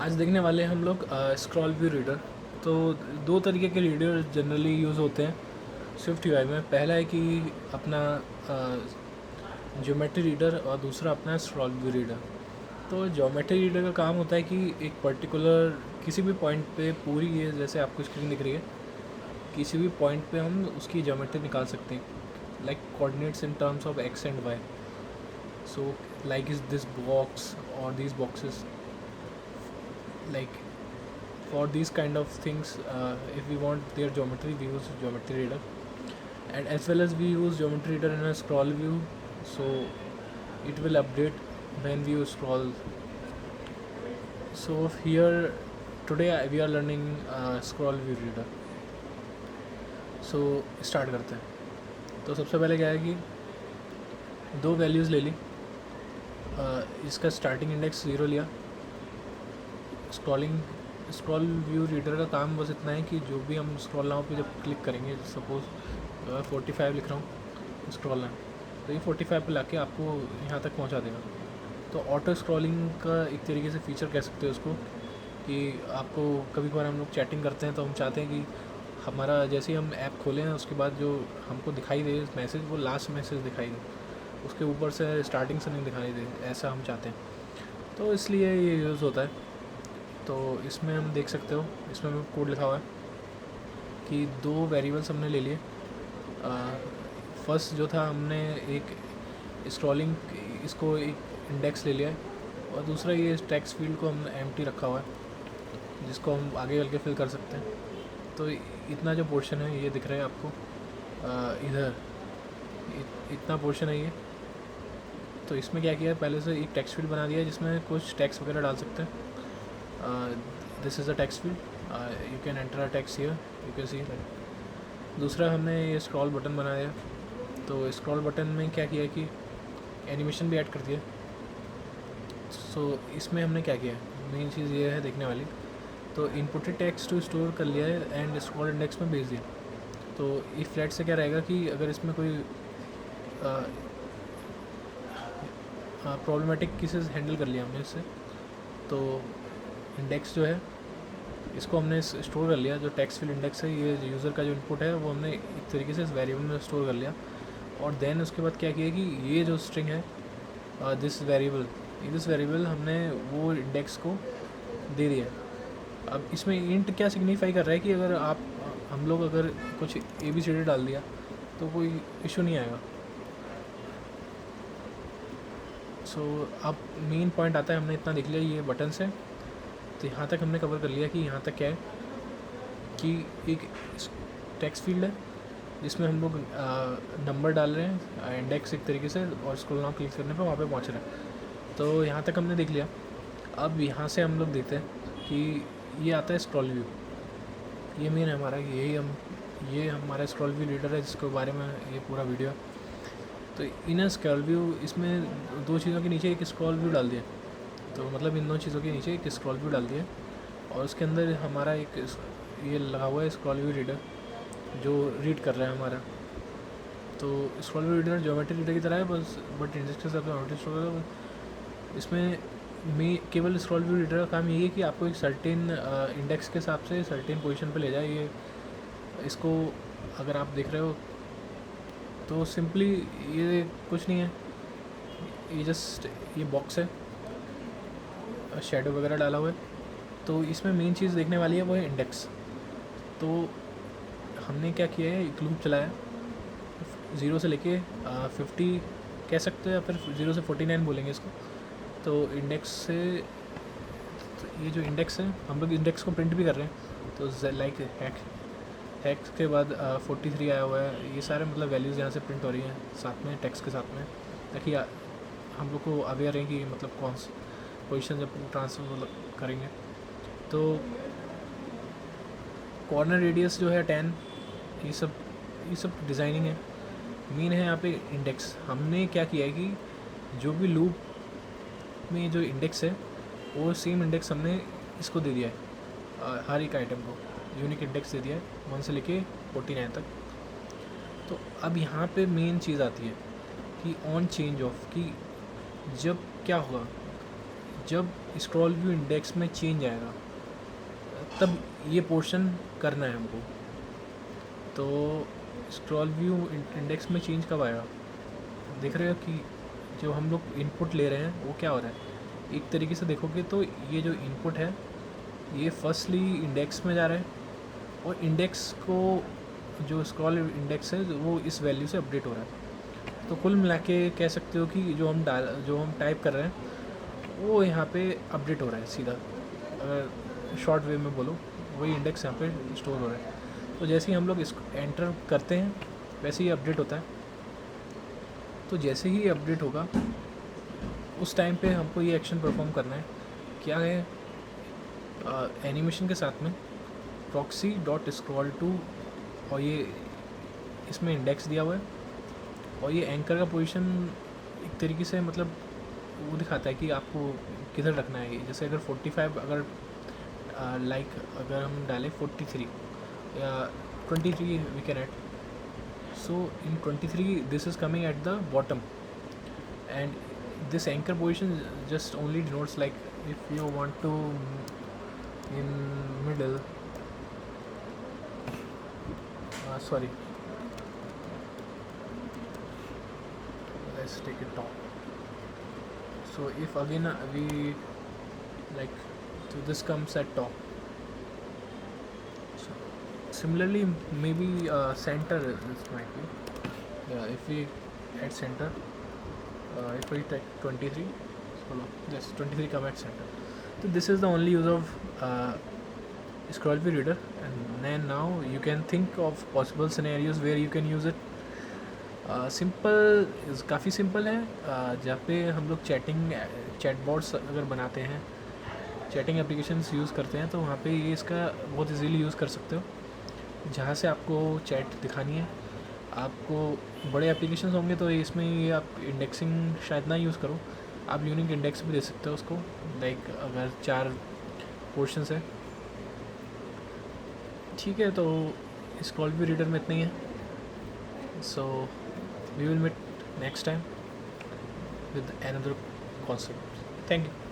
आज देखने वाले हैं हम लोग स्क्रॉल व्यू रीडर। तो दो तरीके के रीडर जनरली यूज़ होते हैं स्विफ्ट यूआई में। पहला है कि अपना ज्योमेट्री रीडर और दूसरा अपना स्क्रॉल व्यू रीडर। तो ज्योमेट्री रीडर का काम होता है कि एक पर्टिकुलर किसी भी पॉइंट पे पूरी ये जैसे आपको स्क्रीन दिख रही है, किसी भी पॉइंट पे हम उसकी ज्योमेट्री निकाल सकते हैं, like coordinates in terms of X and Y. So like is this box और these boxes, like for these kind of things, if we want their geometry we use geometry reader, and as well as we use geometry reader in a scroll view, so it will update when we scroll. So here today we are learning scroll view reader. So start करते हैं। तो सबसे पहले क्या है कि दो values ले ली। इसका स्टार्टिंग इंडेक्स 0 लिया। स्क्रॉल व्यू रीडर का काम बस इतना है कि जो भी हम स्क्रॉल नाउ पे जब क्लिक करेंगे, सपोज 45 लिख रहा हूँ स्क्रॉल नाउ, तो ये 45 पे लाके आपको यहाँ तक पहुँचा देगा। तो ऑटो स्क्रॉलिंग का एक तरीके से फीचर कह सकते हो उसको, कि आपको कभी कभार हम लोग चैटिंग करते हैं तो हम चाहते हैं कि हमारा जैसे ही हम ऐप खोलें उसके बाद जो हमको दिखाई दे मैसेज, वो लास्ट मैसेज दिखाई दे, उसके ऊपर से स्टार्टिंग से नहीं दिखाई दे, ऐसा हम चाहते हैं। तो इसलिए ये यूज़ होता है। तो इसमें हम देख सकते हो, इसमें कोड लिखा हुआ है कि दो वेरिएबल्स हमने ले लिए। फर्स्ट जो था हमने एक स्क्रॉलिंग, इसको एक इंडेक्स ले लिया है, और दूसरा ये टेक्स्ट फील्ड को हमने एम्प्टी रखा हुआ है जिसको हम आगे चल के फिल कर सकते हैं। तो इतना जो पोर्शन है ये दिख रहा है आपको, इधर इतना पोर्शन है ये। तो इसमें क्या किया है, पहले से एक टेक्स्ट फील्ड बना दिया है जिसमें कुछ टेक्स्ट वगैरह डाल सकते हैं। This is a text field, you can enter a text here, you can see. दूसरा हमने ये स्क्रॉल बटन बनाया। तो स्क्रॉल बटन में क्या किया है कि एनिमेशन भी ऐड कर दिया। सो इसमें हमने क्या किया है, मेन चीज़ ये है देखने वाली। तो इनपुटेड टेक्स्ट टू स्टोर कर लिया है एंड स्क्रॉल इंडेक्स में भेज दिया। तो इस फ्लैट से क्या रहेगा कि अगर इसमें कोई प्रॉब्लमेटिक केसेस हैंडल कर लिया हमने इससे, तो इंडेक्स जो है इसको हमने स्टोर कर लिया। जो टेक्स्ट फील्ड इंडेक्स है, ये यूज़र का जो इनपुट है वो हमने एक तरीके से इस वेरिएबल में स्टोर कर लिया। और देन उसके बाद क्या किया कि ये जो स्ट्रिंग है, दिस वेरिएबल हमने वो इंडेक्स को दे दिया। अब इसमें इंट क्या सिग्निफाई कर रहा है कि अगर हम लोग अगर कुछ ABCD डाल दिया तो कोई इशू नहीं आएगा। सो अब मेन पॉइंट आता है, हमने इतना देख लिया ये बटन से। तो यहाँ तक हमने कवर कर लिया कि यहाँ तक क्या है कि एक टेक्स्ट फील्ड है जिसमें हम लोग नंबर डाल रहे हैं, इंडेक्स एक तरीके से, और स्क्रॉल नाउ क्लिक करने पे वहाँ पे पहुँच रहे हैं। तो यहाँ तक हमने देख लिया। अब यहाँ से हम लोग देखते हैं कि ये आता है स्क्रॉल व्यू। ये मेन है हमारा, ये हमारा स्क्रॉल व्यू रीडर है जिसके बारे में ये पूरा वीडियो है। तो इन स्क्रॉल व्यू, इसमें दो चीज़ों के नीचे एक स्क्रॉल व्यू डाल दिया। तो मतलब इन दो चीज़ों के नीचे एक स्क्रॉल व्यू डाल दिया, और उसके अंदर हमारा एक ये लगा हुआ है स्क्रॉल व्यू रीडर जो रीड कर रहा है हमारा। तो scroll view reader geometry reader की तरह है, बस बट इंडेक्स के साथ ज्योमेट्री स्टोर। इसमें केवल स्क्रॉल व्यू रीडर का काम यही है कि आपको एक सर्टेन इंडेक्स के हिसाब से सर्टेन पोजीशन पे ले जाए। ये इसको अगर आप देख रहे हो तो सिंपली ये कुछ नहीं है, ये जस्ट ये बॉक्स है, शेडो वगैरह डाला हुआ है। तो इसमें मेन चीज़ देखने वाली है वो है इंडेक्स। तो हमने क्या किया है, एक लूप चलाया 0 से लेके 50 कह सकते हैं, या फिर 0 से 49 बोलेंगे इसको। तो इंडेक्स से, तो ये जो इंडेक्स है हम लोग इंडेक्स को प्रिंट भी कर रहे हैं। तो लाइक हैक्स के बाद 43 आया हुआ है, ये सारे मतलब वैल्यूज़ यहाँ से प्रिंट हो रही हैं साथ में टेक्स्ट के साथ में, ताकि हम लोग को अवेयर है कि मतलब कौन सी पोजीशन जब ट्रांसफर मतलब करेंगे। तो कॉर्नर रेडियस जो है 10, ये सब डिज़ाइनिंग है। मेन है यहाँ पे इंडेक्स। हमने क्या किया है कि जो भी लूप में जो इंडेक्स है वो सेम इंडेक्स हमने इसको दे दिया है, हर एक आइटम को यूनिक इंडेक्स दे दिया है 1 से लेके 49 तक। तो अब यहाँ पे मेन चीज़ आती है कि ऑन चेंज ऑफ, कि जब क्या होगा, जब स्क्रॉल व्यू इंडेक्स में चेंज आएगा तब ये पोर्शन करना है हमको। तो स्क्रॉल व्यू इंडेक्स में चेंज कब आएगा, देख रहे हो कि जो हम लोग इनपुट ले रहे हैं वो क्या हो रहा है। एक तरीके से देखोगे तो ये जो इनपुट है ये फर्स्टली इंडेक्स में जा रहा है, और इंडेक्स को जो स्क्रॉल इंडेक्स है वो इस वैल्यू से अपडेट हो रहा है। तो कुल मिला के कह सकते हो कि जो हम टाइप कर रहे हैं वो यहाँ पे अपडेट हो रहा है सीधा। अगर शॉर्ट वे में बोलो वही इंडेक्स यहाँ पे स्टोर हो रहा है। तो जैसे ही हम लोग इसको एंटर करते हैं वैसे ही अपडेट होता है। तो जैसे ही अपडेट होगा उस टाइम पे हमको ये एक्शन परफॉर्म करना है। क्या है, एनिमेशन के साथ में प्रॉक्सी डॉट स्क्रॉल टू, और ये इसमें इंडेक्स दिया हुआ है, और ये एंकर का पोजीशन एक तरीके से मतलब वो दिखाता है कि आपको किधर रखना है। जैसे अगर 45 अगर लाइक अगर हम डालें 43 या 23 we can add, so in 23 this is coming at the bottom, and this anchor position just only denotes like if you want to in middle, sorry, let's take it top. So if again we like, so this comes at top. So similarly maybe center this might be, yeah, if we add center, if we take 23, so yes 23 come at center. So this is the only use of scroll view reader, and then now you can think of possible scenarios where you can use it. Simple काफ़ी simple है। जहाँ पे हम लोग chatbots अगर बनाते हैं, chatting applications use करते हैं, तो वहाँ पे ये इसका बहुत इजीली यूज़ कर सकते हो। जहाँ से आपको चैट दिखानी है, आपको बड़े एप्लीकेशंस होंगे तो इसमें ये आप इंडेक्सिंग शायद ना यूज़ करो, आप यूनिक इंडेक्स भी दे सकते हो उसको। लाइक अगर 4 पोर्शंस है, ठीक है, तो स्क्रॉल व्यू रीडर में इतना ही है। So we will meet next time with another concept. Thank you.